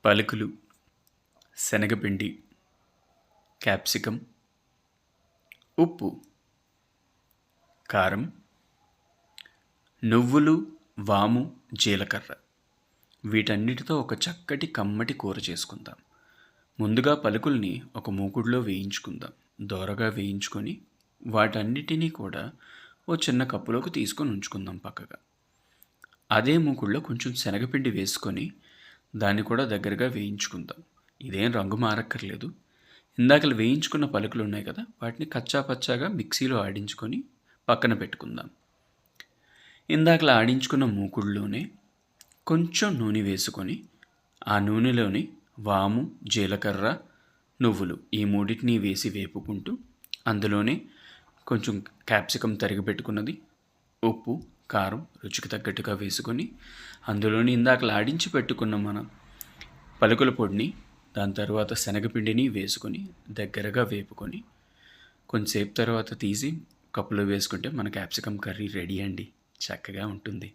పలుకులు, శనగపిండి, క్యాప్సికమ్, ఉప్పు, కారం, నువ్వులు, వాము, జీలకర్ర వీటన్నిటితో ఒక చక్కటి కమ్మటి కూర చేసుకుందాం. ముందుగా పలుకుల్ని ఒక మూకుడులో వేయించుకుందాం. దోరగా వేయించుకొని వాటన్నిటినీ కూడా ఓ చిన్న కప్పులోకి తీసుకొని ఉంచుకుందాం పక్కగా. అదే మూకుడులో కొంచెం శనగపిండి వేసుకొని దాన్ని కూడా దగ్గరగా వేయించుకుందాం. ఇదేం రంగు మారక్కర్లేదు. ఇందాకలు వేయించుకున్న పలుకులు ఉన్నాయి కదా, వాటిని కచ్చా పచ్చాగా మిక్సీలో ఆడించుకొని పక్కన పెట్టుకుందాం. ఇందాకలా ఆడించుకున్న మూకుడులోనే కొంచెం నూనె వేసుకొని ఆ నూనెలోని వాము, జీలకర్ర, నువ్వులు ఈ మూడింటిని వేసి వేపుకుంటూ అందులోనే కొంచెం క్యాప్సికమ్ తరిగి పెట్టుకున్నది, ఉప్పు, కారం రుచికి తగ్గట్టుగా వేసుకొని అందులోని ఇందాకలా ఆడించి పెట్టుకున్న మన పలుకుల పొడిని, దాని తర్వాత శనగపిండిని వేసుకొని దగ్గరగా వేపుకొని కొంచెంసేపు తర్వాత తీసి కప్పులో వేసుకుంటే మన క్యాప్సికమ్ కర్రీ రెడీ అండి. చక్కగా ఉంటుంది.